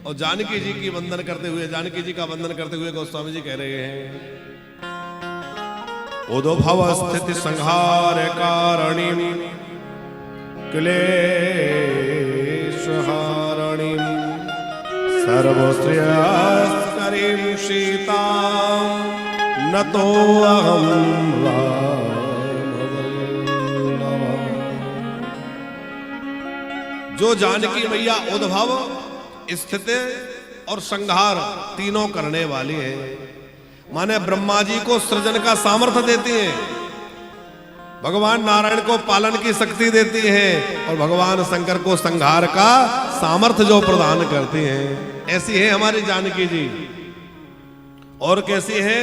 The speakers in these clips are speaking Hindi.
और जानकी जी की वंदन करते हुए, जानकी जी का वंदन करते हुए गोस्वामी जी कह रहे हैं, उद्भव स्थिति संहार कारणीं क्लेश हारणीं सर्वश्रेयस्करीं सीतां नतो अहं रामवल्लभः। जो जानकी मैया उद्भव, स्थिति और संहार तीनों करने वाली है, माने ब्रह्मा जी को सृजन का सामर्थ्य देती हैं, भगवान नारायण को पालन की शक्ति देती हैं और भगवान शंकर को संहार का सामर्थ्य जो प्रदान करती हैं, ऐसी है हमारी जानकी जी। और कैसी है?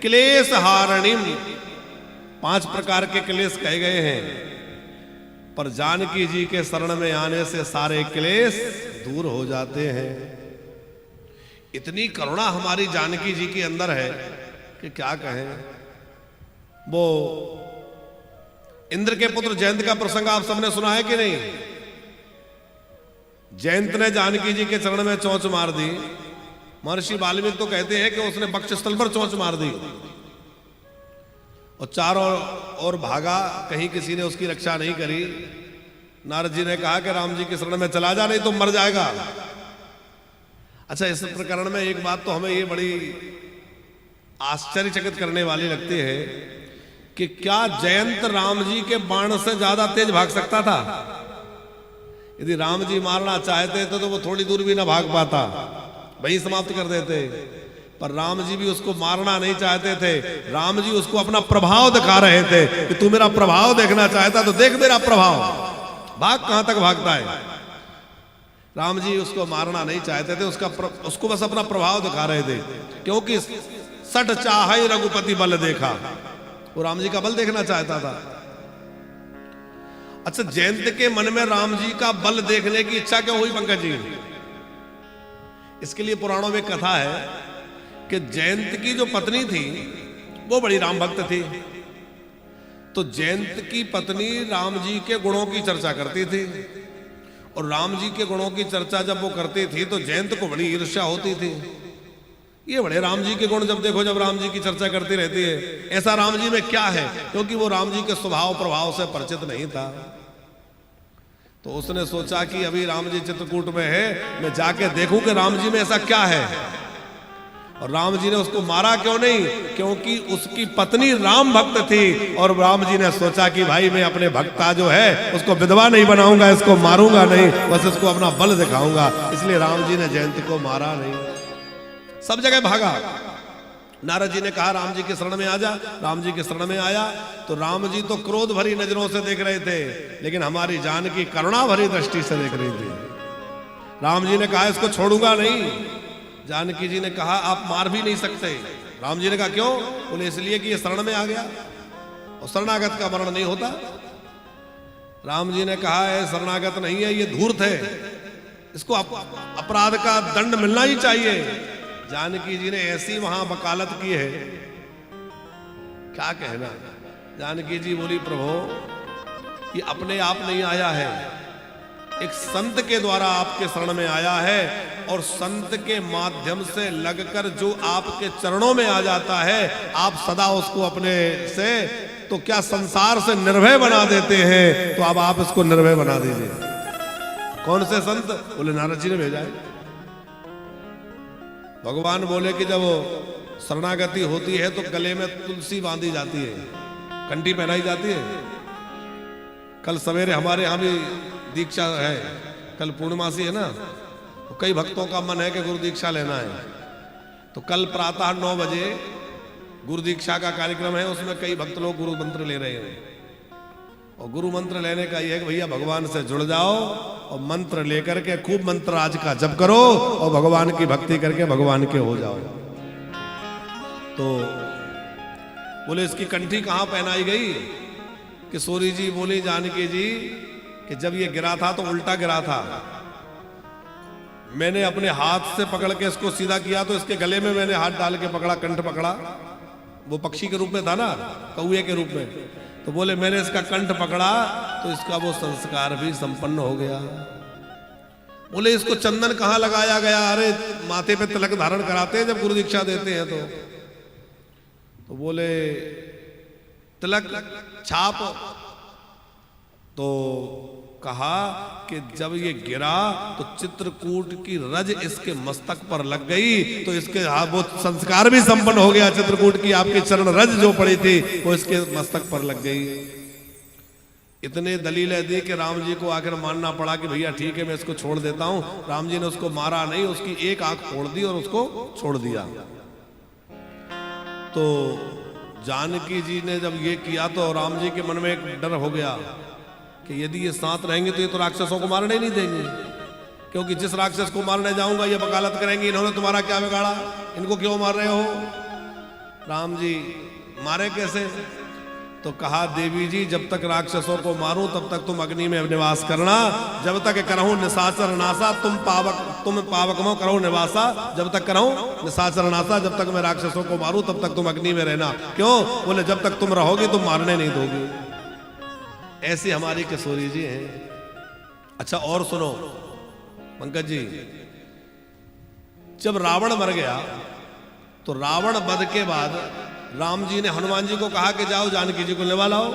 क्लेश हारणीं, 5 प्रकार के क्लेश कहे गए हैं, पर जानकी जी के शरण में आने से सारे क्लेश दूर हो जाते हैं। इतनी करुणा हमारी जानकी जी के अंदर है कि क्या कहें। वो इंद्र के पुत्र जयंत का प्रसंग आप सबने सुना है कि नहीं? जयंत ने जानकी जी के चरण में चोंच मार दी। महर्षि वाल्मीकि तो कहते हैं कि उसने वक्षस्थल पर चोंच मार दी और चारों ओर भागा, कहीं किसी ने उसकी रक्षा नहीं करी। नारद जी ने कहा कि राम जी के शरण में चला जा, नहीं तो मर जाएगा। अच्छा, इस प्रकरण में एक बात तो हमें ये बड़ी आश्चर्यचकित करने वाली लगती है कि क्या जयंत राम जी के बाण से ज्यादा तेज भाग सकता था? यदि राम जी मारना चाहते थे तो वो थोड़ी दूर भी ना भाग पाता, वहीं समाप्त कर देते। पर राम जी भी उसको मारना नहीं चाहते थे। राम जी उसको अपना प्रभाव दिखा रहे थे कि तू मेरा प्रभाव देखना चाहता तो देख मेरा प्रभाव, भाग कहां तक भागता है। राम जी उसको मारना नहीं चाहते थे, उसको बस अपना प्रभाव दिखा रहे थे, क्योंकि सठ चाहे रघुपति बल देखा, वो राम जी का बल देखना चाहता था। अच्छा, जयंत के मन में राम जी का बल देखने की इच्छा क्यों हुई पंकज जी? इसके लिए पुराणों में कथा है कि जयंत की जो पत्नी थी वो बड़ी राम भक्त थी। तो जयंत की पत्नी राम जी के गुणों की चर्चा करती थी, और राम जी के गुणों की चर्चा जब वो करती थी तो जयंत को बड़ी ईर्ष्या होती थी। ये बड़े राम जी के गुण जब देखो, जब राम जी की चर्चा करती रहती है, ऐसा राम जी में क्या है? क्योंकि वो राम जी के स्वभाव प्रभाव से परिचित नहीं था। तो उसने सोचा कि अभी राम जी चित्रकूट में है, मैं जाके देखूं कि राम जी में ऐसा क्या है। और राम जी ने उसको मारा क्यों नहीं? क्योंकि उसकी पत्नी राम भक्त थी, और राम जी ने सोचा कि भाई मैं अपने भक्ता जो है उसको विधवा नहीं बनाऊंगा, इसको मारूंगा नहीं, बस इसको अपना बल दिखाऊंगा। इसलिए राम जी ने जयंत को मारा नहीं, सब जगह भागा। नारद जी ने कहा राम जी के शरण में आ जा। राम जी के शरण में आया तो राम जी तो क्रोध भरी नजरों से देख रहे थे, लेकिन हमारी जानकी करुणा भरी दृष्टि से देख रही थी। राम जी ने कहा इसको छोड़ूंगा नहीं। जानकी जी ने कहा आप मार भी नहीं सकते। राम जी ने कहा क्यों? बोले इसलिए कि ये शरण में आ गया और शरणागत का मरण नहीं होता। राम जी ने कहा है शरणागत नहीं है, ये धूर्त है, इसको अपराध का दंड मिलना ही चाहिए। जानकी जी ने ऐसी वहां वकालत की है, क्या कहना। जानकी जी बोली प्रभु ये अपने आप नहीं आया है, एक संत के द्वारा आपके शरण में आया है, और संत के माध्यम से लगकर जो आपके चरणों में आ जाता है आप सदा उसको अपने से तो क्या संसार से निर्भय बना देते हैं। तो अब आप इसको निर्भय बना दीजिए। कौन से संत? बोले नारद जी ने भेजा है। भगवान बोले कि जब शरणागति होती है तो गले में तुलसी बांधी जाती है, कंठी पहनाई जाती है। कल सवेरे हमारे यहाँ भी दीक्षा है, कल पूर्णमासी है ना, तो कई भक्तों का मन है कि गुरु दीक्षा लेना है। तो कल प्रातः 9 बजे गुरु दीक्षा का कार्यक्रम है, उसमें कई भक्त लोग गुरु मंत्र ले रहे हैं। और गुरु मंत्र लेने का यह है कि भैया भगवान से जुड़ जाओ और मंत्र लेकर के खूब मंत्र आज का जप करो और भगवान की भक्ति करके भगवान के हो जाओ। तो बोले इसकी कंठी कहां पहनाई गई? किशोरी जी बोली जानकी जी कि जब ये गिरा था तो उल्टा गिरा था, मैंने अपने हाथ से पकड़ के इसको सीधा किया तो इसके गले में मैंने हाथ डाल के पकड़ा, कंठ पकड़ा, वो पक्षी के रूप में था ना, कौए के रूप में। तो बोले मैंने इसका कंठ पकड़ा तो इसका वो संस्कार भी संपन्न हो गया। बोले इसको चंदन कहाँ लगाया गया? अरे माथे पे तिलक धारण कराते हैं जब गुरु दीक्षा देते हैं तो बोले तिलक छाप। तो कहा कि जब ये गिरा तो चित्रकूट की रज इसके मस्तक पर लग गई, तो इसके वो संस्कार भी संपन्न हो गया। चित्रकूट की आपकी चरण रज जो पड़ी थी वो इसके मस्तक पर लग गई। इतने दलीलें दी कि राम जी को आखिर मानना पड़ा कि भैया ठीक है मैं इसको छोड़ देता हूं। राम जी ने उसको मारा नहीं, उसकी एक आंख फोड़ दी और उसको छोड़ दिया। तो जानकी जी ने जब ये किया तो राम जी के मन में एक डर हो गया कि यदि ये साथ रहेंगे तो ये तो राक्षसों को मारने नहीं देंगे, क्योंकि जिस राक्षस को मारने जाऊंगा ये वकालत करेंगे इन्होंने तुम्हारा क्या बिगाड़ा, इनको क्यों मार रहे हो। राम जी मारे कैसे? तो कहा देवी जी जब तक राक्षसों को मारूं तब तक तुम अग्नि में निवास करना, जब तक करहूं निशाचर नासा तुम पावक में करो निवासा, जब तक करहूं निशाचर नासा, जब तक मैं राक्षसों को मारूं तब तक तुम अग्नि में रहना। क्यों? बोले जब तक तुम रहोगी तुम मारने नहीं दोगी। ऐसी हमारी किशोरी जी हैं। अच्छा और सुनो पंकज जी, जब रावण मर गया तो रावण वध के बाद राम जी ने हनुमान जी को कहा कि जाओ जानकी जी को लेवा लाओ।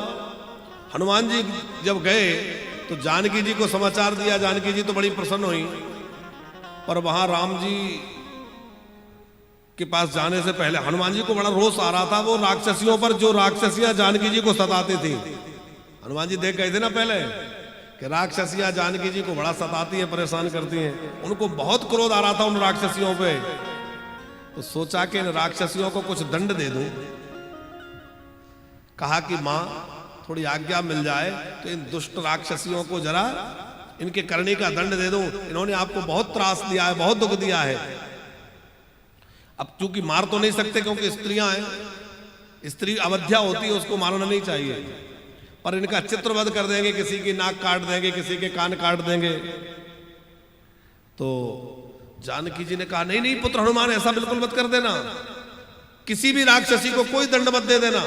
हनुमान जी जब गए तो जानकी जी को समाचार दिया। जानकी जी तो बड़ी प्रसन्न हुई, पर वहां राम जी के पास जाने से पहले हनुमान जी को बड़ा रोष आ रहा था वो राक्षसियों पर, जो राक्षसियां जानकी जी को सताती थी। हनुमान जी देख गए थे ना पहले कि राक्षसियां जानकी जी को बड़ा सताती है, परेशान करती हैं। उनको बहुत क्रोध आ रहा था उन राक्षसियों पे। तो सोचा कि इन राक्षसियों को कुछ दंड दे दूं। कहा कि मां थोड़ी आज्ञा मिल जाए तो इन दुष्ट राक्षसियों को जरा इनके करने का दंड दे दूं। इन्होंने आपको बहुत त्रास दिया है, बहुत दुख दिया है। अब चूंकि मार तो नहीं सकते क्योंकि स्त्रियां हैं, स्त्री अवध्या होती है, उसको मारना नहीं चाहिए, पर इनका चित्रवध कर देंगे, किसी की नाक काट देंगे, किसी के कान काट देंगे। तो जानकी जी ने कहा नहीं नहीं पुत्र हनुमान ऐसा बिल्कुल मत कर देना, किसी भी राक्षसी को कोई दंड मत दे देना।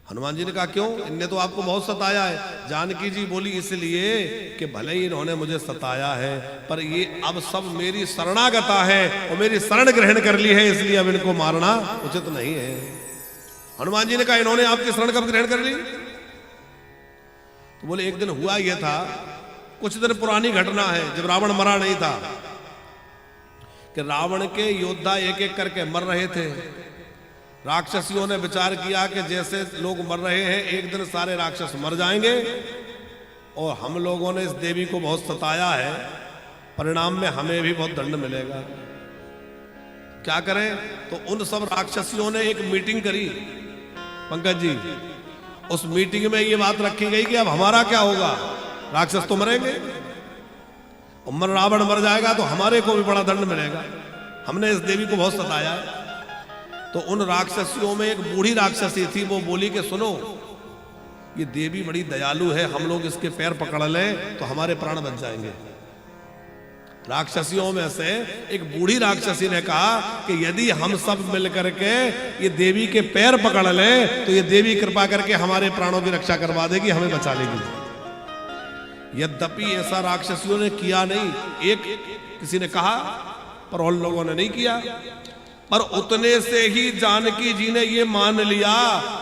हनुमान जी ने कहा क्यों? इनने तो आपको बहुत सताया है। जानकी जी बोली इसलिए कि भले ही इन्होंने मुझे सताया है पर ये अब सब मेरी शरणागता है और मेरी शरण ग्रहण कर ली है, इसलिए अब इनको मारना उचित नहीं है। हनुमान जी ने कहा इन्होंने आपकी शरण कब ग्रहण कर ली? तो बोले एक दिन हुआ यह था, कुछ दिन पुरानी घटना है जब रावण मरा नहीं था, कि रावण के योद्धा एक एक करके मर रहे थे। राक्षसियों ने विचार किया कि जैसे लोग मर रहे हैं एक दिन सारे राक्षस मर जाएंगे और हम लोगों ने इस देवी को बहुत सताया है, परिणाम में हमें भी बहुत दंड मिलेगा। क्या करें? तो उन सब राक्षसियों ने एक मीटिंग करी पंकज जी। उस मीटिंग में ये बात रखी गई कि अब हमारा क्या होगा, राक्षस तो मरेंगे, रावण मर जाएगा तो हमारे को भी बड़ा दंड मिलेगा, हमने इस देवी को बहुत सताया है। तो उन राक्षसियों में एक बूढ़ी राक्षसी थी, वो बोली कि सुनो ये देवी बड़ी दयालु है, हम लोग इसके पैर पकड़ लें तो हमारे प्राण बच जाएंगे। राक्षसियों में से एक बूढ़ी राक्षसी ने कहा कि यदि हम सब मिलकर के ये देवी के पैर पकड़ लें तो ये देवी कृपा करके हमारे प्राणों की रक्षा करवा देगी, हमें बचा लेगी। यद्यपि ऐसा राक्षसियों ने किया नहीं, एक किसी ने कहा पर उन लोगों ने नहीं किया। पर उतने से ही जानकी जी ने ये मान लिया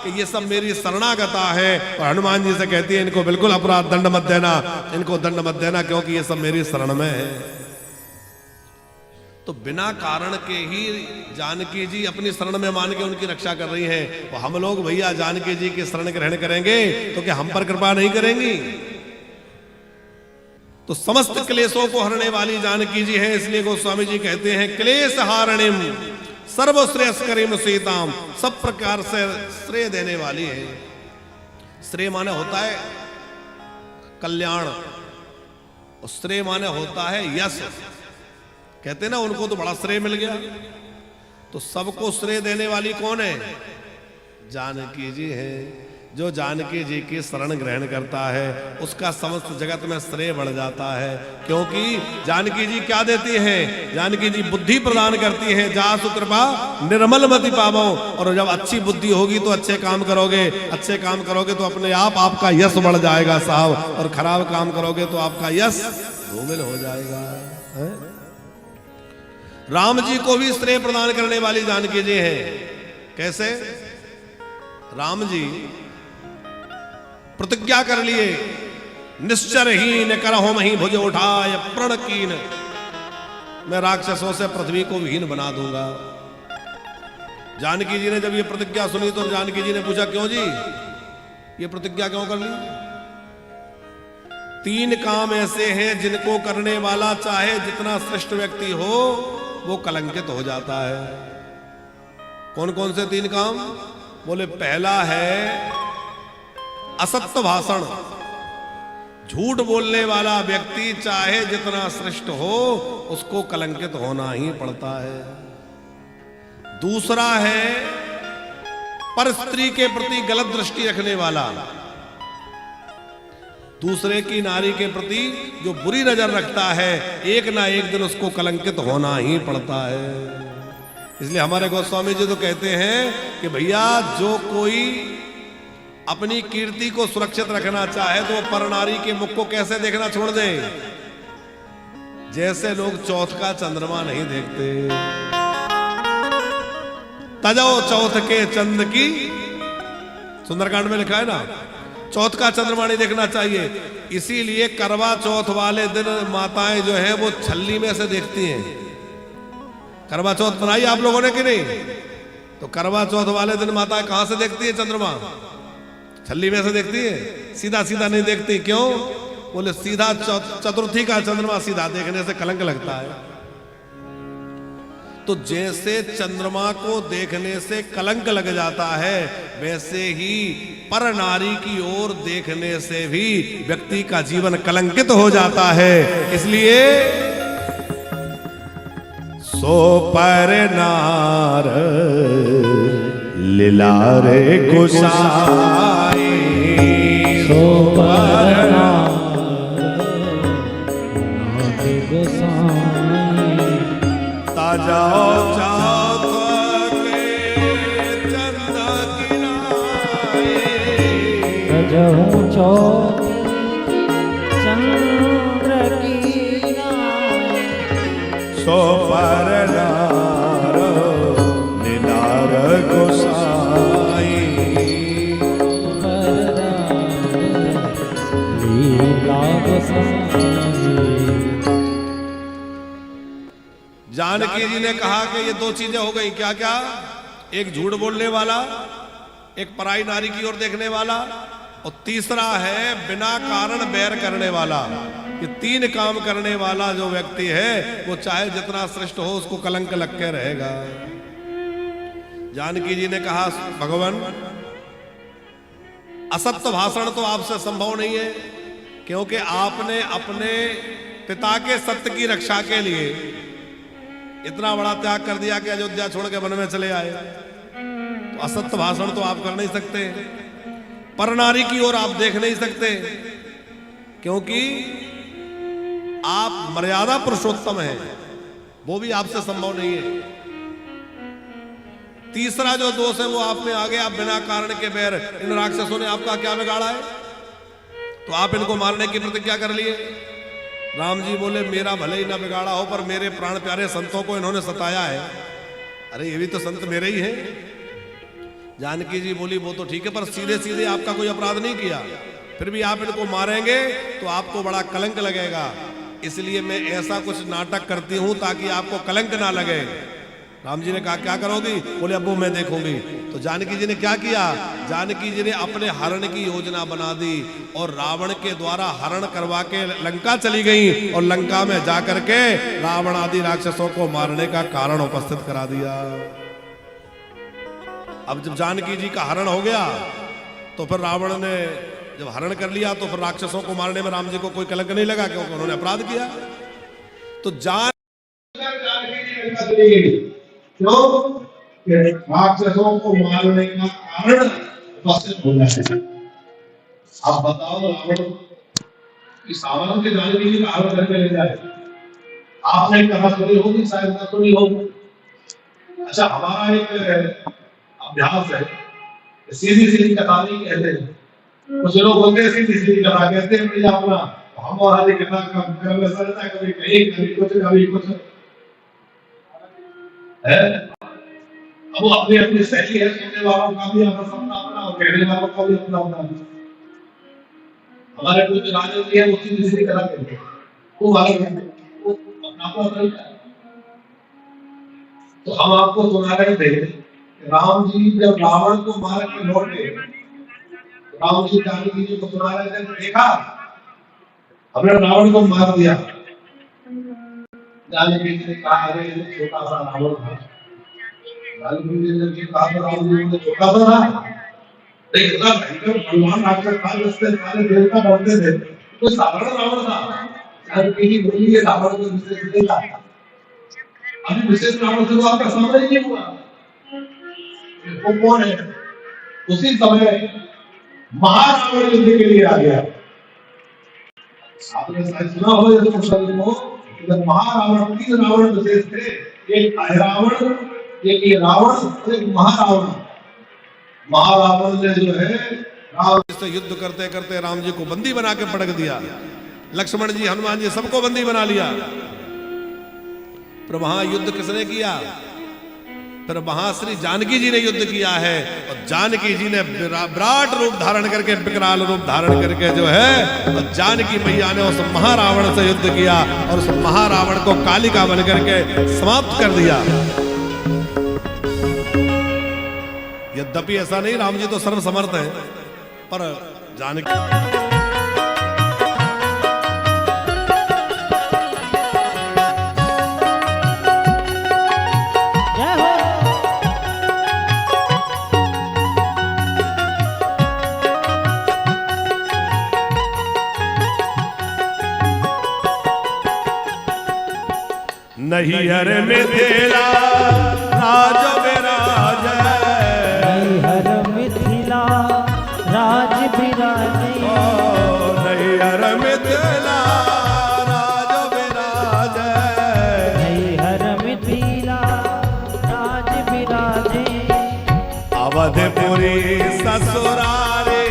कि ये सब मेरी शरणागता है और हनुमान जी से कहती है इनको बिल्कुल अपराध दंड मत देना, इनको दंड मत देना क्योंकि ये सब मेरी शरण में है। तो बिना कारण के ही जानकी जी अपनी शरण में मान के उनकी रक्षा कर रही हैं। और हम लोग भैया जानकी जी की शरण ग्रहण करेंगे तो क्या हम पर कृपा नहीं करेंगी? तो समस्त क्लेशों को हरने वाली जानकी जी है, इसलिए गोस्वामी जी कहते हैं क्लेश हारणिम सर्वश्रेयस्करीम सीताम, सब प्रकार से श्रेय देने वाली है। श्रेय माने होता है कल्याण और श्रेय माने होता है यश। कहते ना उनको तो बड़ा श्रेय मिल गया। तो सबको श्रेय देने वाली कौन है? जानकी जी है। जो जानकी जी की शरण ग्रहण करता है उसका समस्त जगत में श्रेय बढ़ जाता है, क्योंकि जानकी जी क्या देती है? जानकी जी बुद्धि प्रदान करती है। जासु कृपा निर्मल मति पावो। और जब अच्छी बुद्धि होगी तो अच्छे काम करोगे, अच्छे काम करोगे तो अपने आप आपका यश बढ़ जाएगा साहब, और खराब काम करोगे तो आपका यश धूमिल हो जाएगा। है? राम जी को भी श्रेय प्रदान करने वाली जानकी जी हैं। कैसे? राम जी प्रतिज्ञा कर लिए, निश्चरहीन करहु मही भुज उठाय प्रण कीन, मैं राक्षसों से पृथ्वी को विहीन बना दूंगा। जानकी जी ने जब ये प्रतिज्ञा सुनी तो जानकी जी ने पूछा, क्यों जी ये प्रतिज्ञा क्यों कर ली? 3 काम ऐसे हैं जिनको करने वाला चाहे जितना श्रेष्ठ व्यक्ति हो वो कलंकित हो जाता है। कौन कौन से 3 काम? बोले पहला है असत्य भाषण, झूठ बोलने वाला व्यक्ति चाहे जितना श्रेष्ठ हो उसको कलंकित होना ही पड़ता है। दूसरा है पर स्त्री के प्रति गलत दृष्टि रखने वाला, दूसरे की नारी के प्रति जो बुरी नजर रखता है एक ना एक दिन उसको कलंकित होना ही पड़ता है। इसलिए हमारे गोस्वामी जी तो कहते हैं कि भैया जो कोई अपनी कीर्ति को सुरक्षित रखना चाहे तो पर नारी के मुख को कैसे देखना छोड़ दे, जैसे लोग चौथ का चंद्रमा नहीं देखते। तजो चौथ के चंद की, सुंदरकांड में लिखा है ना, चौथ का चंद्रमा नहीं देखना चाहिए। इसीलिए करवा चौथ वाले दिन माताएं जो है वो छल्ली में से देखती हैं। करवा चौथ मनाई आप लोगों ने कि नहीं? तो करवा चौथ वाले दिन माताएं कहां से देखती है चंद्रमा? छल्ली में से देखती है, सीधा सीधा नहीं देखती। क्यों? बोले सीधा चतुर्थी का चंद्रमा सीधा देखने से कलंक लगता है। तो जैसे चंद्रमा को देखने से कलंक लग जाता है वैसे ही पर नारी की ओर देखने से भी व्यक्ति का जीवन कलंकित हो जाता है। इसलिए सो पर नार लिलारे गोसाई, सो पर नार गोसाई, जाओ चौथ के चंद किनारे, जाओ चौथ चंद्र किनारे, सो पर नार लीलार गोसाई, पर लीला गोसाई। जानकी जी ने कहा कि ये 2 चीजें हो गई। क्या क्या? एक झूठ बोलने वाला, एक पराई नारी की ओर देखने वाला, और तीसरा है बिना कारण बैर करने वाला। ये 3 काम करने वाला जो व्यक्ति है वो चाहे जितना श्रेष्ठ हो उसको कलंक लग के रहेगा। जानकी जी ने कहा, भगवान असत्य भाषण तो आपसे संभव नहीं है, क्योंकि आपने अपने पिता के सत्य की रक्षा के लिए इतना बड़ा त्याग कर दिया कि अयोध्या छोड़ के वन में चले आए। तो असत्य भाषण तो आप कर नहीं सकते, पर नारी की ओर आप देख नहीं सकते, क्योंकि आप मर्यादा पुरुषोत्तम हैं, वो भी आपसे संभव नहीं है। तीसरा जो दोष है वो आप में आ गया, आप बिना कारण के बैर। इन राक्षसों ने आपका क्या बिगाड़ा है? तो आप इनको मारने की प्रतिज्ञा कर लिए। राम जी बोले, मेरा भले ही ना बिगाड़ा हो पर मेरे प्राण प्यारे संतों को इन्होंने सताया है। अरे ये भी तो संत मेरे ही हैं। जानकी जी बोली, वो तो ठीक है, पर सीधे सीधे आपका कोई अपराध नहीं किया, फिर भी आप इनको मारेंगे तो आपको बड़ा कलंक लगेगा। इसलिए मैं ऐसा कुछ नाटक करती हूं ताकि आपको कलंक ना लगे। राम जी ने कहा, क्या करोगी? बोले, अब वो मैं देखूंगी। तो जानकी जी ने क्या किया? जानकी जी ने अपने हरण की योजना बना दी और रावण के द्वारा हरण करवा के लंका चली गई और लंका में जाकर के रावण आदि राक्षसों को मारने का कारण उपस्थित करा दिया। अब जब जानकी जी का हरण हो गया तो फिर रावण ने जब हरण कर लिया तो फिर राक्षसों को मारने में राम जी को कोई कलंक नहीं लगा, क्योंकि उन्होंने अपराध किया। तो क्यों? राक्षसों को मारने का कारण उपस्थित हो जाए। आप बताओ, रावण इस सावन के जानकी जी का हरण करके ले जाए, आपने कहा सुनी होगी, शायद ना सुनी हो। अच्छा, हमारा एक अभ्यास है, सीधी सीधी कथा नहीं कहते। कुछ लोग होते हैं सीधी सीधी कथा कहते हैं, अपना हम वहां कितना कम कर वैसा रहता है, कभी कभी कुछ है। अब वो अपनी अपनी शैली है, सुनने वालों का भी अपना सपना अपना और कहने वालों का भी अपना होता है। हमारे कुछ राजा जी है, उसी दूसरी तरह के वो अलग है, वो अपना अपना तरीका है। तो हम आपको सुना रहे थे राम जी जब रावण को मार के लौटे, राम जी जानकी जी को सुना रहे थे, देखा हमने रावण को मार दिया। जानकी जी ने कहा अरे ये छोटा सा रावण था। जानकी जी ने ये कहा राम जी ने छोटा सा था, इतना भयंकर भगवान राक्षस था जिससे सारे देवता डरते थे, तो साधारण रावण था। जानकी जी बोली ये रावण को विशेष नहीं था, अभी विशेष रावण से तो आपका सामना ही नहीं हुआ। वो कौन है? उसी समय महारावण युद्ध के लिए आ गया। आपने शायद सुना हो ये प्रसंग को, जब महारावण, 3 रावण विशेष थे, एक अहिरावण, एक ये रावण और एक महारावण। महारावण ने जो है राम से युद्ध करते करते राम जी को बंदी बना के पटक दिया। लक्ष्मण जी, हनुमान जी सबको बंदी बना लिया। फिर वहां युद्ध किसने किया? फिर वहां श्री जानकी जी ने युद्ध किया है, और जानकी जी ने विराट रूप धारण करके, विकराल रूप धारण करके जो है, और जानकी मैया ने उस महारावण से युद्ध किया और उस महारावण को कालिका बन करके समाप्त कर दिया। यद्यपि ऐसा नहीं, राम जी तो सर्वसमर्थ है, पर जानकी नहीं हर मिथिला राज विराज, हर मिथिला राज विराजे, नहीं हर मिथिला राज विराज, नहीं हर मिथिला राज विराजे, अवधपुरी ससुरारे,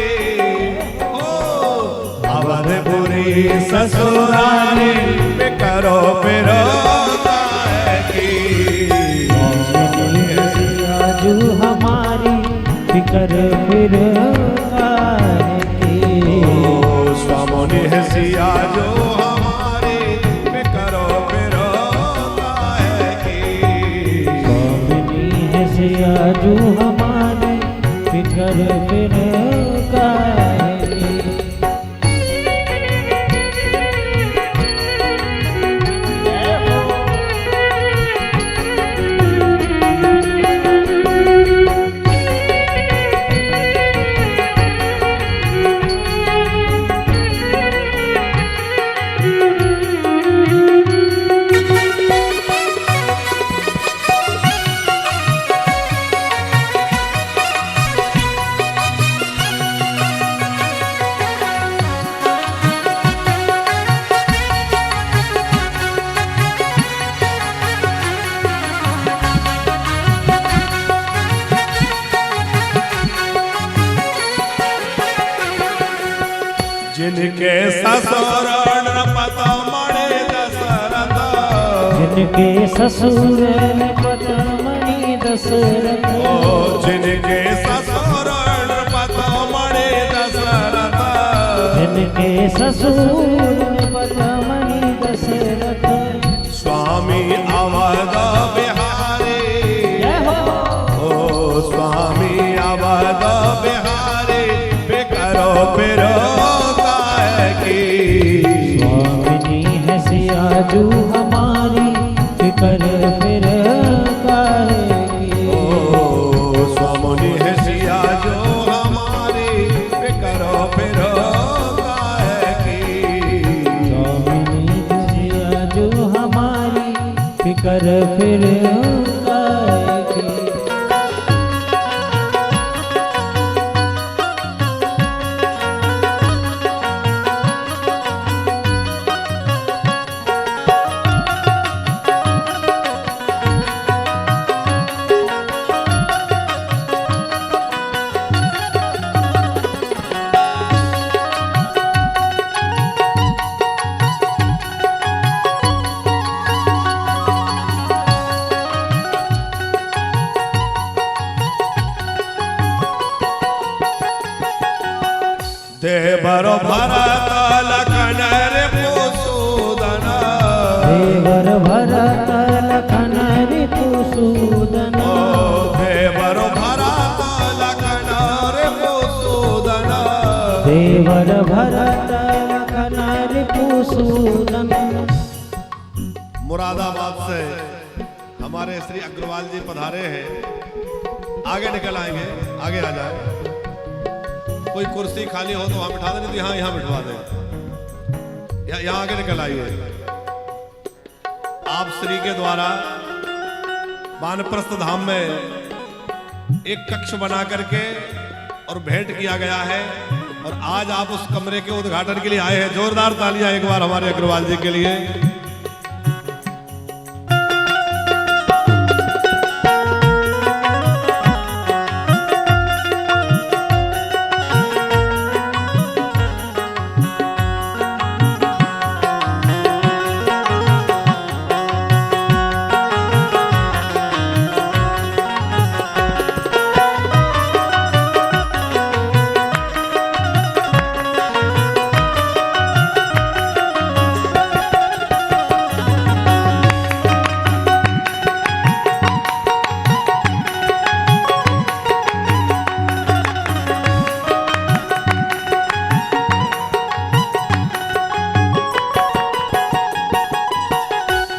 अवधपुरी ससुरारे पे करो फिरो जो हमारी फिकर फिर स्वामी है सिया जो हमारी फिकरो फिरो स्वामी है सिया जो हमारी फिकर फिर जिनके ससुर नृपतमणि दशरथ, जिनके ससुर नृपतमणि दशरथ, जिनके ससुर नृपतमणि दशरथ, जिनके ससुर नृपतमणि दशरथ, स्वामी अवध बिहारी, ओ स्वामी अवध बिहारी फिकरो फिरो स्वामिनी है सिया जो हमारी फिकर फिर करेगी, ओ स्वामिनी है सिया जो हमारी फिकरो फिरो करेगी, स्वामिनी है सिया जो हमारी फिकर फिर करेगी। देवर भरत लखन रिपुसूदन, देवर भरत लखन रिपुसूदन, देवर भरत लखन रिपुसूदन, देवर भरत लखन रिपुसूदन। मुरादाबाद से हमारे श्री अग्रवाल जी पधारे हैं, आगे निकल आएंगे, आगे आ जाए। कोई कुर्सी खाली हो तो वहां बिठा दें, नहीं यहाँ बिठवा दें, यहाँ आगे निकल आइए। आप श्री के द्वारा वानप्रस्थ धाम में एक कक्ष बना करके और भेंट किया गया है, और आज आप उस कमरे के उद्घाटन के लिए आए हैं। जोरदार तालियां एक बार हमारे अग्रवाल जी के लिए।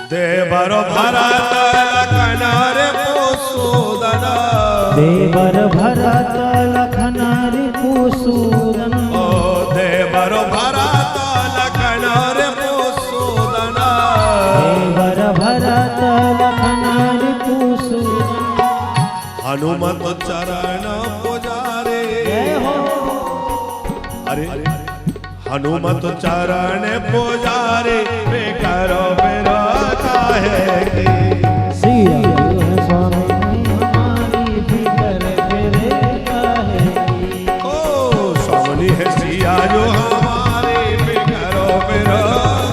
देवर भरत लखन रिपुसूदन, देवर भरत लखन रिपुसूदन, देवर भरत लखन रिपुसूदन, देवर भरत लखन रिपुसूदन। हनुमत चरण पुजारे, अरे हनुमत चरण पुजारे वे करो मेरा काहे की। सिया जो है स्वामी हमारी फिकर फिर काहे की। ओ स्वामी है सिया जो हमारे वे करो मेरा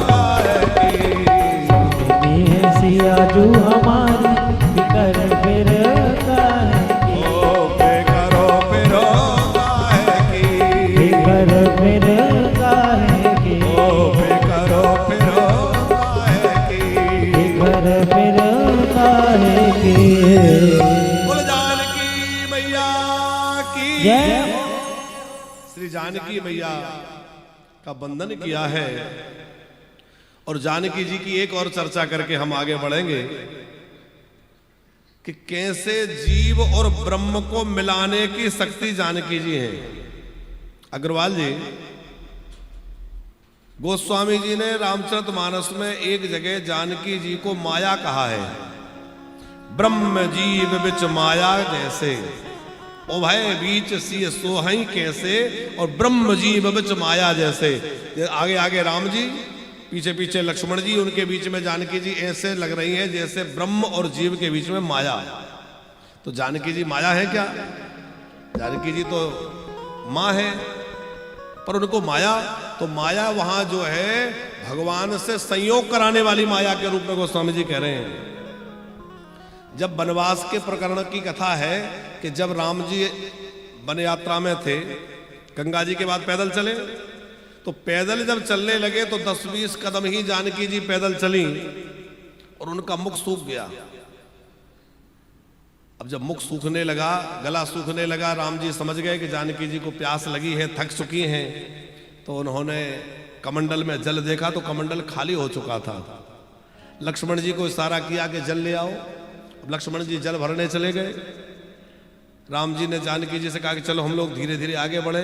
काहे की। स्वामी है सिया जो हमारी फिकर फिर काहे की। ओ वे करो मेरा काहे की। फिकर फिर काहे की। ओ वे करो मेरा काहे की। फिकर फिर काहे की। बोल जानकी मैया की जय। श्री जानकी मैया का वंदन किया है, और जानकी जी की एक और चर्चा करके हम आगे बढ़ेंगे कि कैसे जीव और ब्रह्म को मिलाने की शक्ति जानकी जी है। अग्रवाल जी, गोस्वामी जी ने रामचरितमानस में एक जगह जानकी जी को माया कहा है। ब्रह्म जीव बिच माया जैसे, उभय बीच सी सोहई कैसे, और ब्रह्म जीव बिच माया जैसे। आगे आगे राम जी, पीछे पीछे लक्ष्मण जी, उनके बीच में जानकी जी ऐसे लग रही हैं जैसे ब्रह्म और जीव के बीच में माया। तो जानकी जी माया है क्या? जानकी जी तो माँ है, पर उनको माया, तो माया वहां जो है भगवान से संयोग कराने वाली माया के रूप में गोस्वामी जी कह रहे हैं। जब वनवास के प्रकरण की कथा है कि जब राम जी वन यात्रा में थे, गंगा जी के बाद पैदल चले, तो पैदल जब चलने लगे तो 10-20 कदम ही जानकी जी पैदल चली और उनका मुख सूख गया। अब जब मुख सूखने लगा, गला सूखने लगा, राम जी समझ गए कि जानकी जी को प्यास लगी है, थक चुकी हैं, तो उन्होंने कमंडल में जल देखा तो कमंडल खाली हो चुका था। लक्ष्मण जी को इशारा किया कि जल ले आओ। अब लक्ष्मण जी जल भरने चले गए। राम जी ने जानकी जी से कहा कि चलो हम लोग धीरे धीरे आगे बढ़े।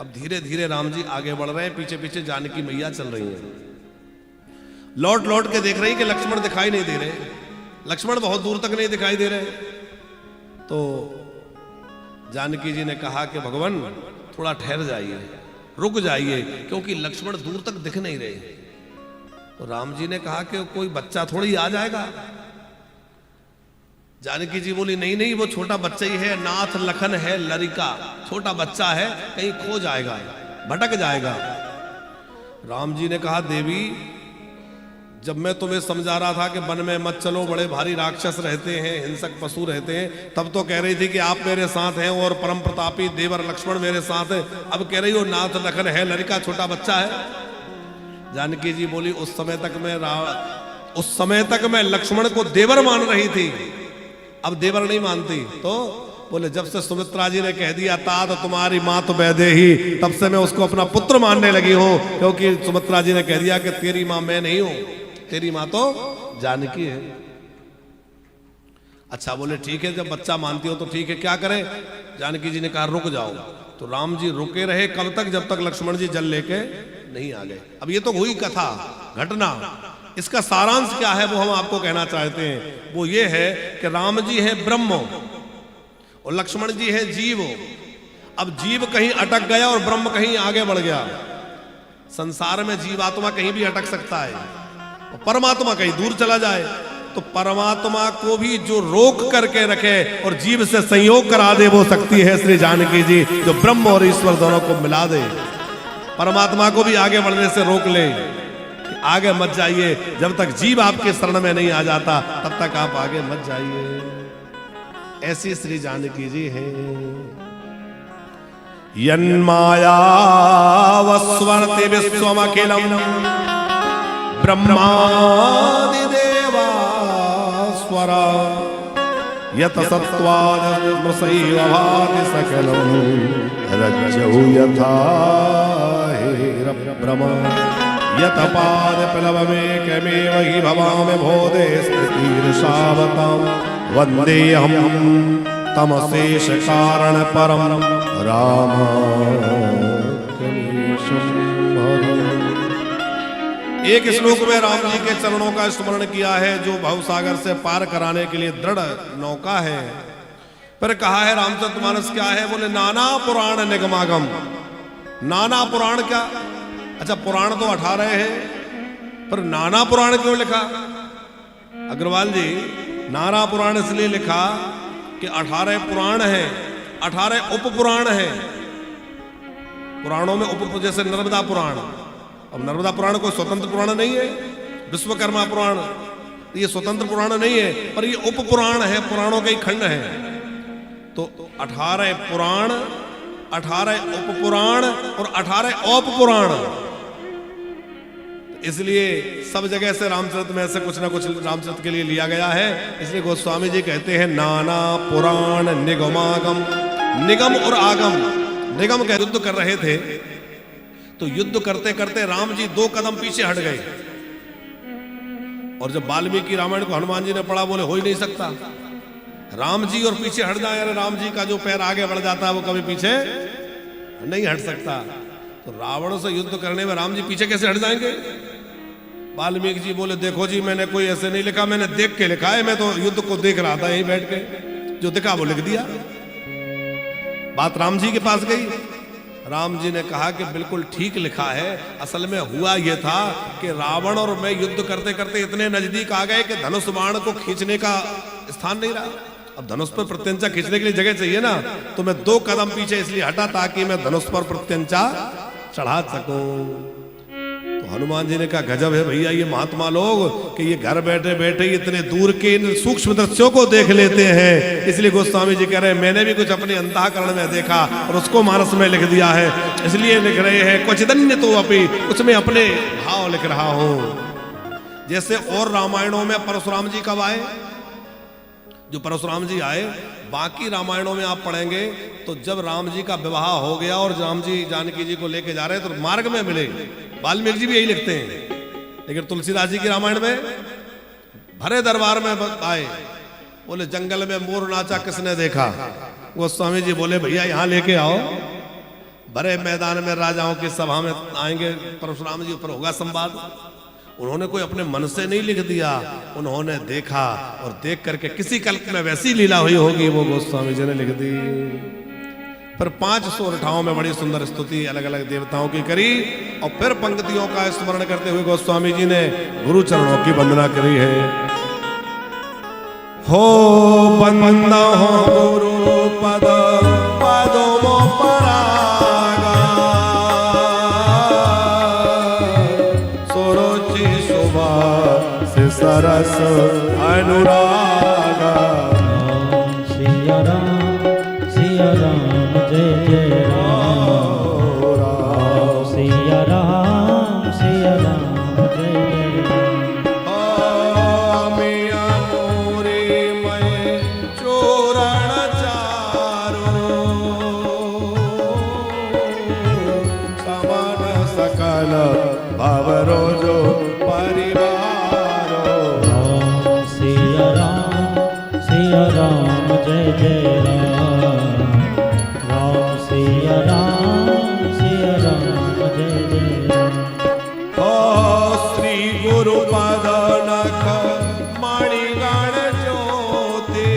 अब धीरे धीरे राम जी आगे बढ़ रहे हैं, पीछे पीछे जानकी मैया चल रही हैं। लौट लौट के देख रही कि लक्ष्मण दिखाई नहीं दे रहे, लक्ष्मण बहुत दूर तक नहीं दिखाई दे रहे। तो जानकी जी ने कहा कि भगवान थोड़ा ठहर जाइए, रुक जाइए, क्योंकि लक्ष्मण दूर तक दिख नहीं रहे। तो राम जी ने कहा कि कोई बच्चा थोड़ी आ जाएगा। जानकी जी बोली नहीं नहीं, वो छोटा बच्चा ही है, नाथ लखन है लरिका, छोटा बच्चा है, कहीं खो जाएगा, भटक जाएगा। राम जी ने कहा देवी जब मैं तुम्हें समझा रहा था कि वन में मत चलो, बड़े भारी राक्षस रहते हैं, हिंसक पशु रहते हैं, तब तो कह रही थी कि आप मेरे साथ हैं और परम प्रतापी देवर लक्ष्मण मेरे साथ है। अब कह रही हो नाथ लखन है, लड़का छोटा बच्चा है। जानकी जी बोली उस समय तक मैं लक्ष्मण को देवर मान रही थी, अब देवर नहीं मानती। तो बोले जब से सुमित्रा जी ने कह दिया तात तुम्हारी माँ तो वैदेही, तब से मैं उसको अपना पुत्र मानने लगी हूं, क्योंकि सुमित्रा जी ने कह दिया कि तेरी माँ मैं नहीं हूं, तेरी माँ तो जानकी है। अच्छा बोले ठीक है, जब बच्चा मानती हो तो ठीक है, क्या करें? जानकी जी ने कहा रुक जाओ। तो राम जी रुके रहे कब तक? जब तक लक्ष्मण जी जल लेके नहीं आ गए। अब ये तो हुई कथा घटना, इसका सारांश क्या है वो हम आपको कहना चाहते हैं। वो ये है कि राम जी है ब्रह्म और लक्ष्मण जी है जीव। अब जीव कहीं अटक गया और ब्रह्म कहीं आगे बढ़ गया। संसार में जीवात्मा कहीं भी अटक सकता है और परमात्मा कहीं दूर चला जाए, तो परमात्मा को भी जो रोक करके रखे और जीव से संयोग करा दे वो शक्ति है श्री जानकी जी, जो ब्रह्म और ईश्वर दोनों को मिला दे। परमात्मा को भी आगे बढ़ने से रोक ले, आगे मत जाइए, जब तक जीव आपके शरण में नहीं आ जाता तब तक आप आगे मत जाइए। ऐसी श्री जानकी जी हैं। यन्माया वस्वर्ति विश्वमखिलम् ब्रह्मादि देवा स्वरा यत सत्त्वाद मृषैव भाति सकलम् रज्जौ यथा हेरभ्रमा यत पाद प्लवमेकमेव हि भवामि बोधे स्थितिर्षावताम् वन्देऽहं तमशेष कारण परम राम। एक श्लोक में राम जी के चरणों का स्मरण किया है, जो भवसागर से पार कराने के लिए दृढ़ नौका है। फिर कहा है रामचरितमानस क्या है? बोले नाना पुराण निगमागम। नाना पुराण क्या? अच्छा पुराण तो 18 है, पर नाना पुराण क्यों लिखा? अग्रवाल जी नाना पुराण इसलिए लिखा कि 18 पुराण हैं, 18 उप पुराण हैं। पुराणों में उप, जैसे नर्मदा पुराण, अब नर्मदा पुराण कोई स्वतंत्र पुराण नहीं है। विश्वकर्मा पुराण ये स्वतंत्र पुराण नहीं है, पर ये उप पुराण है, पुराणों के ही खंड है। तो 18 पुराण, 18 उप पुराण और 18 औप पुराण। इसलिए सब जगह से रामचरित में से कुछ ना कुछ रामचरित के लिए लिया गया है। इसलिए गोस्वामी जी कहते हैं नाना पुराण निगमागम। निगम और आगम, निगम का युद्ध कर रहे थे, तो युद्ध करते करते राम जी 2 कदम पीछे हट गए, और जब वाल्मीकि रामायण को हनुमान जी ने पढ़ा, बोले हो ही नहीं सकता राम जी और पीछे हट जाए। राम जी का जो पैर आगे बढ़ जाता है वो कभी पीछे नहीं हट सकता। तो रावण से युद्ध करने में राम जी पीछे कैसे हट जाएंगे? वाल्मीकि जी बोले देखो जी मैंने कोई ऐसे नहीं लिखा, मैंने देख के लिखा है, मैं तो युद्ध को देख रहा था यहीं बैठ के, जो दिखा वो लिख दिया। बात राम जी के पास गई, राम जी ने कहा कि बिल्कुल ठीक लिखा है। असल में हुआ यह था कि रावण और मैं युद्ध करते करते इतने नजदीक आ गए कि धनुष बाण को खींचने का स्थान नहीं रहा। अब धनुष पर प्रत्यंचा खींचने के लिए जगह चाहिए ना, तो मैं 2 कदम पीछे इसलिए हटा ताकि मैं धनुष पर प्रत्यंचा चढ़ा सकूं। तो हनुमान जी ने कहा गजब है भैया ये महात्मा लोग कि ये घर बैठे बैठे इतने दूर के इन सूक्ष्म दृश्यों को देख लेते हैं। इसलिए गोस्वामी जी कह रहे हैं मैंने भी कुछ अपने अंतःकरण में देखा और उसको मानस में लिख दिया है। इसलिए लिख रहे हैं कुछ दन्य तो अपनी, कुछ में अपने भाव लिख रहा हूं। जैसे और रामायणों में परशुराम जी कब आए? जो परशुराम जी आए, बाकी रामायणों में आप पढ़ेंगे तो जब राम जी का विवाह हो गया और राम जी जानकी जी को लेके जा रहे हैं तो मार्ग में मिले। वाल्मीकि जी भी यही लिखते हैं। लेकिन तुलसीदास जी के रामायण में भरे दरबार में आए, बोले जंगल में मोर नाचा किसने देखा? गोस्वामी जी बोले भैया यहाँ लेके आओ, भरे मैदान में राजाओं की सभा में आएंगे परशुराम जी, ऊपर होगा संवाद। उन्होंने कोई अपने मन से नहीं लिख दिया, उन्होंने देखा और देख करके किसी कल्प में वैसी लीला हुई होगी वो गोस्वामी जी ने लिख दी। फिर 5 सोरठाओं में बड़ी सुंदर स्तुति अलग अलग देवताओं की करी और फिर पंक्तियों का स्मरण करते हुए गोस्वामी जी ने गुरु चरणों की वंदना करी है। हो बंदा हो गुरु पद पदों परागा सुरुचि शोभा अनुराग। सिया राम जय जय राम। सिया राम जय जय राम। मिया मोरे मैं चोरण चारो, समान सकल भवरो जो परिवारो। सिया राम जय जय राम। राम सिया राम जय जय राम। श्री गुरु पद नख मणिगण ज्योति,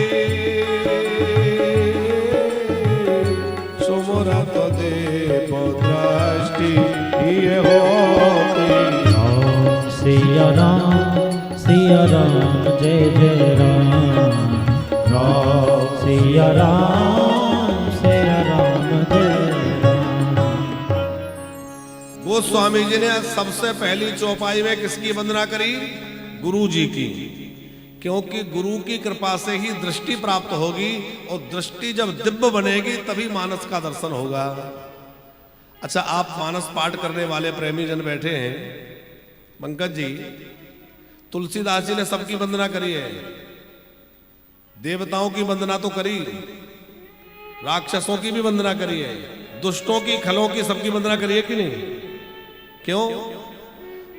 सुमरत देव दृष्टि ये होती। सिया राम जय जय राम। राम सिया राम जय जय राम। गोस्वामी जी ने सबसे पहली चौपाई में किसकी वंदना करी? गुरु जी की, क्योंकि गुरु की कृपा से ही दृष्टि प्राप्त होगी, और दृष्टि जब दिव्य बनेगी तभी मानस का दर्शन होगा। अच्छा, आप मानस पाठ करने वाले प्रेमी जन बैठे हैं, पंकज जी, तुलसीदास जी ने सबकी वंदना करी है। देवताओं की वंदना तो करी, राक्षसों की भी वंदना करी है, दुष्टों की, खलों की, सबकी वंदना करी है कि नहीं? क्यों?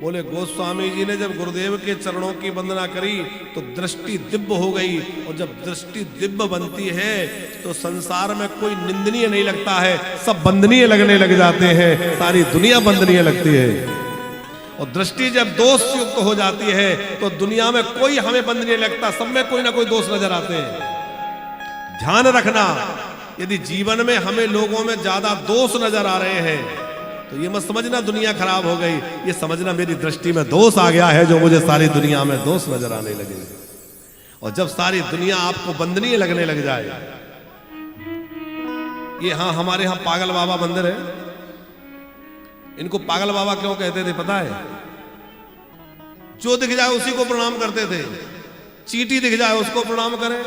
बोले गोस्वामी जी ने जब गुरुदेव के चरणों की वंदना करी तो दृष्टि दिव्य हो गई, और जब दृष्टि दिव्य बनती है तो संसार में कोई निंदनीय नहीं लगता है, सब वंदनीय लगने लग जाते हैं, सारी दुनिया वंदनीय लगती है। और दृष्टि जब दोष युक्त हो जाती है तो दुनिया में कोई हमें वंदनीय लगता, सब में कोई ना कोई दोष नजर आते हैं। ध्यान रखना, यदि जीवन में हमें लोगों में ज्यादा दोष नजर आ रहे हैं तो ये मत समझना दुनिया खराब हो गई, ये समझना मेरी दृष्टि में दोष आ गया है, जो मुझे सारी दुनिया में दोष नजर आने लगे। और जब सारी दुनिया आपको वंदनीय लगने लग जाए, ये हाँ हमारे यहाँ पागल बाबा मंदिर है, इनको पागल बाबा क्यों कहते थे पता है? जो दिख जाए उसी को प्रणाम करते थे। चींटी दिख जाए उसको प्रणाम करें,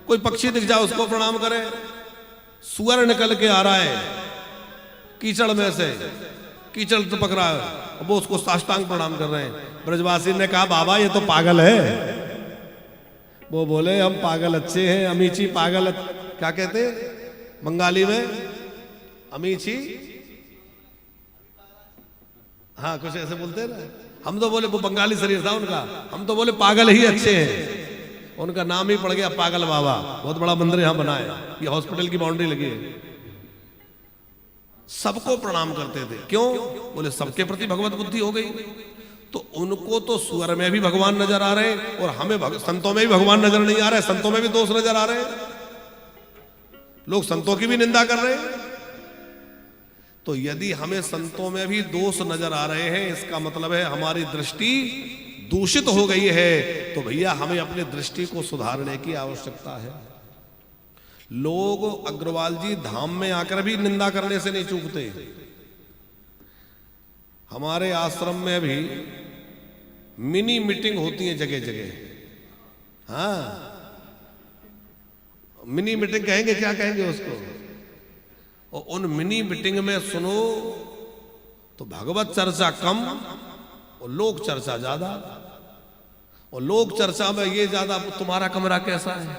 कोई पक्षी दिख जाए उसको प्रणाम करें। सुअर निकल के आ रहा है कीचड़ में से, कीचड़ टपक रहा है, वो उसको साष्टांग प्रणाम कर रहे हैं। ब्रजवासी ने कहा बाबा ये तो पागल है। वो बोले हम पागल अच्छे हैं, अमीची पागल, क्या कहते बंगाली में? अमीची, हाँ कुछ ऐसे बोलते हैं ना। हम तो बोले, वो बंगाली शरीर था उनका, हम तो बोले पागल ही अच्छे हैं। उनका नाम ही पड़ गया पागल बाबा। बहुत बड़ा मंदिर यहाँ बना है, ये हॉस्पिटल की बाउंड्री लगी है। सबको प्रणाम करते थे, क्यों? बोले सबके प्रति भगवत बुद्धि हो गई। तो उनको तो सुअर में भी भगवान नजर आ रहे हैं, और हमें संतों में भी भगवान नजर नहीं आ रहे, संतों में भी दोष नजर आ रहे हैं। लोग संतों की भी निंदा कर रहे हैं। तो यदि हमें संतों में भी दोष नजर आ रहे हैं, इसका मतलब है हमारी दृष्टि दूषित हो गई है। तो भैया हमें अपनी दृष्टि को सुधारने की आवश्यकता है। लोग अग्रवाल जी धाम में आकर भी निंदा करने से नहीं चूकते। हमारे आश्रम में भी मिनी मीटिंग होती है जगह जगह। हाँ, मिनी मीटिंग कहेंगे, क्या कहेंगे उसको? और उन मिनी मीटिंग में सुनो तो भगवत चर्चा कम और लोक चर्चा ज्यादा। और लोक चर्चा में ये ज्यादा, तुम्हारा कमरा कैसा है,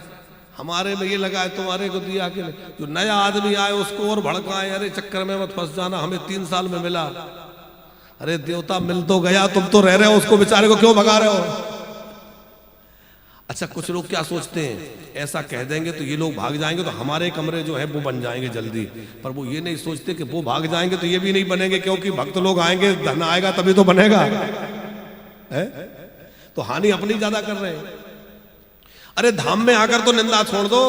हमारे में ये लगा है, तुम्हारे को दिया कि नहीं। जो नया आदमी आए उसको और भड़काए, अरे चक्कर में मत फंस जाना, हमें 3 साल में मिला। अरे देवता मिल तो गया, तुम तो रह रहे हो, उसको बेचारे को क्यों भगा रहे हो? अच्छा, कुछ लोग क्या सोचते हैं, ऐसा कह देंगे तो ये लोग भाग जाएंगे, तो हमारे कमरे जो है वो बन जाएंगे जल्दी। पर वो ये नहीं सोचते कि वो भाग जाएंगे तो ये भी नहीं बनेंगे, क्योंकि भक्त लोग आएंगे, धन आएगा तभी तो बनेगा है? तो हानि अपनी ज्यादा कर रहे हैं। अरे धाम में आकर तो निंदा छोड़ दो,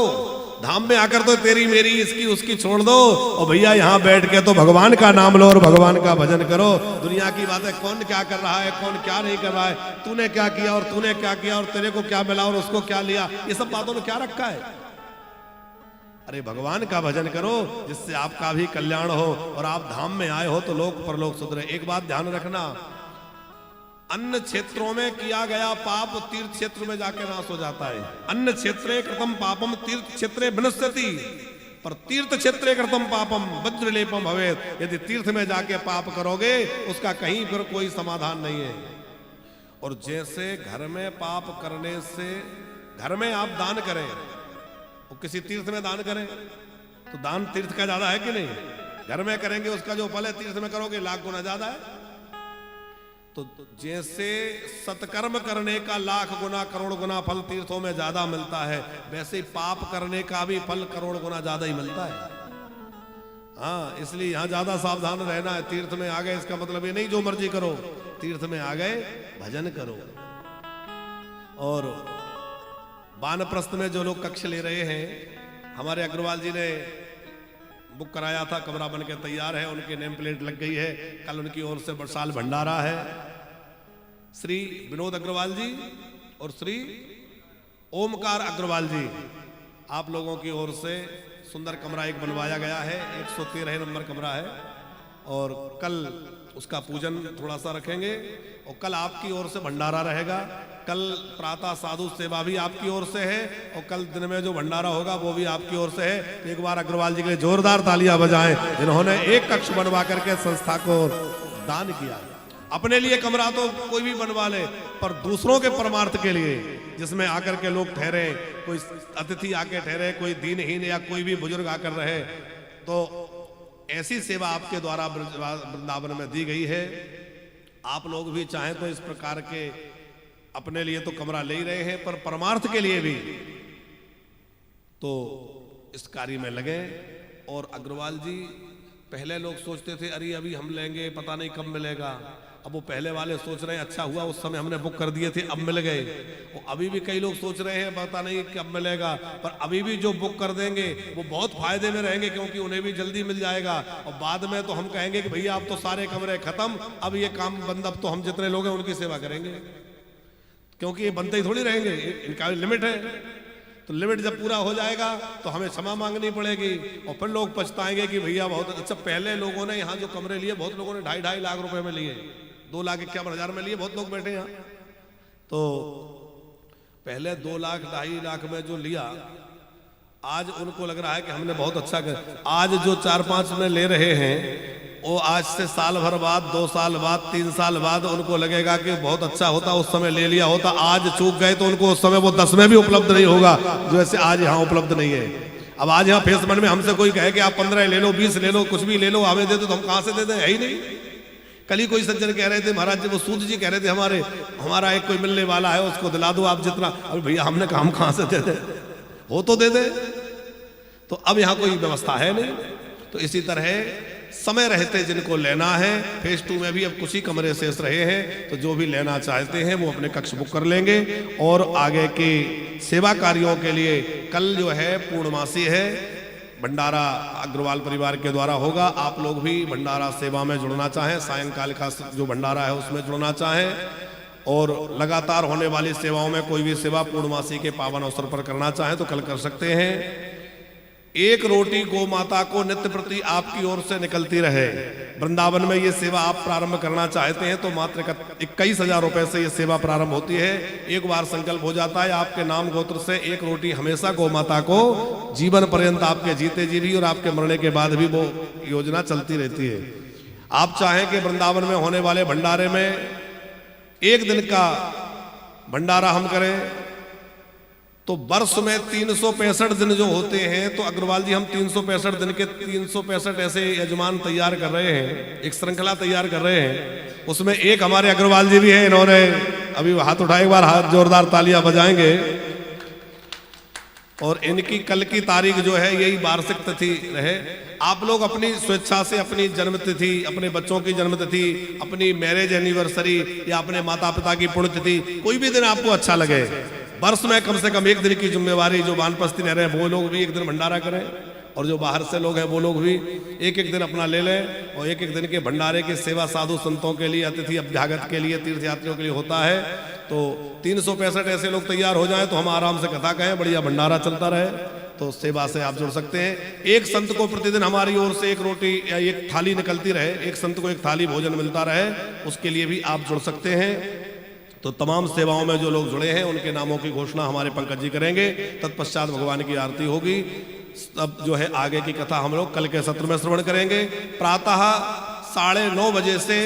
धाम में आकर तो तेरी मेरी इसकी उसकी छोड़ दो, और भैया यहाँ बैठ के तो भगवान का नाम लो और भगवान का भजन करो। दुनिया की बातें, कौन क्या कर रहा है, कौन क्या नहीं कर रहा है, तूने क्या किया और तूने क्या किया और तेरे को क्या मिला और उसको क्या लिया, ये सब बातों में क्या रखा है? अरे भगवान का भजन करो जिससे आपका भी कल्याण हो, और आप धाम में आए हो तो लोक परलोक सुधरे। एक बात ध्यान रखना, अन्य क्षेत्रों में किया गया पाप तीर्थ क्षेत्र में जाके नाश हो जाता है। अन्य क्षेत्रे कृतम पापम तीर्थ क्षेत्रे विनश्यति, पर तीर्थ क्षेत्रे कृतम पापम वज्रलेपम भवेत्। यदि तीर्थ में जाके पाप करोगे उसका कहीं पर कोई समाधान नहीं है। और जैसे घर में पाप करने से, घर में आप दान करें और किसी तीर्थ में दान करें तो दान तीर्थ का ज्यादा है कि नहीं? घर में करेंगे उसका जो फल है तीर्थ में करोगे लाख गुना ज्यादा है। तो जैसे सत्कर्म करने का लाख गुना करोड़ गुना फल तीर्थों में ज्यादा मिलता है, वैसे ही पाप करने का भी फल करोड़ गुना ज्यादा ही मिलता है। हाँ, इसलिए यहां ज्यादा सावधान रहना है। तीर्थ में आ गए इसका मतलब ये नहीं जो मर्जी करो, तीर्थ में आ गए भजन करो। और वानप्रस्थ में जो लोग कक्ष ले रहे हैं, हमारे अग्रवाल जी ने बुक कराया था, कमरा बन के तैयार है, उनकी नेम प्लेट लग गई है। कल उनकी ओर से बरसाल भंडारा है। श्री विनोद अग्रवाल जी और श्री ओमकार अग्रवाल जी, आप लोगों की ओर से सुंदर कमरा एक बनवाया गया है, 113 नंबर कमरा है। और कल उसका पूजन थोड़ा सा रखेंगे और कल आपकी ओर से भंडारा रहेगा। कल प्रातः साधु सेवा भी आपकी ओर से है और कल दिन में जो भंडारा होगा वो भी आपकी ओर से है। एक बार अग्रवाल जी के लिए जोरदार तालियां बजाएं, जिन्होंने एक कक्ष बनवा करके संस्था को दान किया। अपने लिए कमरा तो कोई भी बनवा ले, पर दूसरों के परमार्थ के लिए, जिसमें आकर के लोग ठहरे, कोई अतिथि आके ठहरे, कोई दीनहीन या कोई भी बुजुर्ग आकर रहे, तो ऐसी सेवा आपके द्वारा वृंदावन में दी गई है। आप लोग भी चाहें तो इस प्रकार के अपने लिए तो कमरा ले ही रहे हैं, पर परमार्थ के लिए भी तो इस कार्य में लगे। और अग्रवाल जी, पहले लोग सोचते थे अरे अभी हम लेंगे पता नहीं कब मिलेगा, अब वो पहले वाले सोच रहे हैं अच्छा हुआ उस समय हमने बुक कर दिए थे अब मिल गए। और अभी भी कई लोग सोच रहे हैं पता नहीं कब मिलेगा, पर अभी भी जो बुक कर देंगे वो बहुत फायदे में रहेंगे, क्योंकि उन्हें भी जल्दी मिल जाएगा। और बाद में तो हम कहेंगे कि भैया अब तो सारे कमरे खत्म, अब ये काम बंद, अब तो हम जितने लोग हैं उनकी सेवा करेंगे, क्योंकि ये बनते ही थोड़ी रहेंगे, इनका लिमिट है। तो लिमिट जब पूरा हो जाएगा तो हमें क्षमा मांगनी पड़ेगी और फिर लोग पछताएंगे कि भैया बहुत अच्छा। पहले लोगों ने यहाँ जो कमरे लिए, बहुत लोगों ने 2.5 लाख रुपए में लिए, 2,51,000 में लिए, बहुत लोग बैठे यहाँ। तो पहले 2 लाख 2.5 लाख में जो लिया, आज उनको लग रहा है कि हमने बहुत अच्छा कर। आज जो 4-5 में ले रहे हैं वो आज से साल भर बाद, 2 साल बाद, 3 साल बाद उनको लगेगा कि बहुत अच्छा होता उस समय ले लिया होता। आज चूक गए तो उनको उस समय वो 10 में भी उपलब्ध नहीं होगा जो ऐसे आज यहाँ उपलब्ध नहीं है। अब आज यहाँ फेसबुक में हमसे कोई कहे कि आप 15 ले लो, 20 ले लो, कुछ भी ले लो, हमें दे दो, तो हम कहाँ से दे दें? है ही नहीं। कल ही कोई सज्जन कह रहे थे महाराज जी, वो सूद जी कह रहे थे हमारा एक कोई मिलने वाला है उसको दिला दो आप जितना। अरे भैया हमने कहा हम कहाँ से दे दे, हो तो दे दे। तो अब यहाँ कोई व्यवस्था है नहीं। तो इसी तरह समय रहते जिनको लेना है, फेज 2 में भी अब कुछ ही कमरे शेष रहे हैं, तो जो भी लेना चाहते हैं वो अपने कक्ष बुक कर लेंगे। और आगे के सेवा कार्यों के लिए कल जो है पूर्णमासी है, भंडारा अग्रवाल परिवार के द्वारा होगा। आप लोग भी भंडारा सेवा में जुड़ना चाहें, सायंकाल का जो भंडारा है उसमें जुड़ना चाहें, और लगातार होने वाली सेवाओं में कोई भी सेवा पूर्णमासी के पावन अवसर पर करना चाहें तो कल कर सकते हैं। 1 रोटी गौ माता को नित्य प्रति आपकी ओर से निकलती रहे। वृंदावन में ये सेवा आप प्रारंभ करना चाहते हैं तो मात्र 21,000 रुपए से ये सेवा प्रारंभ होती है। एक बार संकल्प हो जाता है आपके नाम गोत्र से 1 रोटी हमेशा गौ माता को जीवन पर्यंत, आपके जीते जी भी और आपके मरने के बाद भी वो योजना चलती रहती है। आप चाहें कि वृंदावन में होने वाले भंडारे में 1 दिन का भंडारा हम करें तो वर्ष में 365 दिन जो होते हैं, तो अग्रवाल जी हम 365 दिन के 365 ऐसे यजमान तैयार कर रहे हैं, एक श्रृंखला तैयार कर रहे हैं। उसमें एक हमारे अग्रवाल जी भी हैं, इन्होंने अभी हाथ उठाए, एक बार हाथ जोरदार तालियां बजाएंगे। और इनकी कल की तारीख जो है यही वार्षिक तिथि रहे। आप लोग अपनी स्वेच्छा से अपनी जन्म तिथि, अपने बच्चों की जन्म तिथि, अपनी मैरिज एनिवर्सरी या अपने माता पिता की पुण्यतिथि, कोई भी दिन आपको अच्छा लगे, वर्ष में कम से कम 1 दिन की जिम्मेवारी, जो वानप्रस्थी रह रहे हैं वो लोग भी 1 दिन भंडारा करें, और जो बाहर से लोग हैं वो लोग भी 1-1 दिन अपना ले लें। और 1-1 दिन के भंडारे की सेवा साधु संतों के लिए, अतिथि अभ्यागत के लिए, तीर्थयात्रियों के लिए होता है। तो 365 ऐसे लोग तैयार हो जाएं तो हम आराम से कथा कहें, बढ़िया भंडारा चलता रहे, तो सेवा से आप जुड़ सकते हैं। एक संत को प्रतिदिन हमारी ओर से 1 रोटी या 1 थाली निकलती रहे, एक संत को 1 थाली भोजन मिलता रहे, उसके लिए भी आप जुड़ सकते हैं। तो तमाम सेवाओं में जो लोग जुड़े हैं उनके नामों की घोषणा हमारे पंकज जी करेंगे, तत्पश्चात भगवान की आरती होगी। अब जो है आगे की कथा हम लोग कल के सत्र में श्रवण करेंगे। प्रातः 9:30 बजे से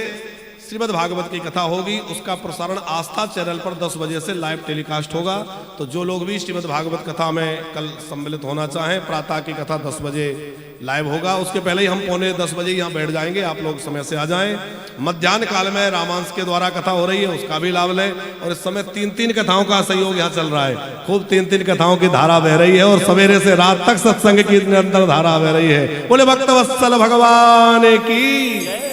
श्रीमद् भागवत की कथा होगी, उसका प्रसारण आस्था चैनल पर 10 बजे से लाइव टेलीकास्ट होगा। तो जो लोग भी श्रीमद् भागवत कथा में कल सम्मिलित होना चाहें, प्रातः की कथा 10 बजे लाइव होगा, उसके पहले ही हम 9:45 बजे यहाँ बैठ जाएंगे, आप लोग समय से आ जाएं। मध्याह्न काल में रामांश के द्वारा कथा हो रही है, उसका भी लाभ लें। और इस समय 3-3 कथाओं का सहयोग यहाँ चल रहा है, खूब 3-3 कथाओं की धारा बह रही है और सवेरे से रात तक सत्संग की निरंतर धारा बह रही है। बोले भक्त वत्सल भगवान की।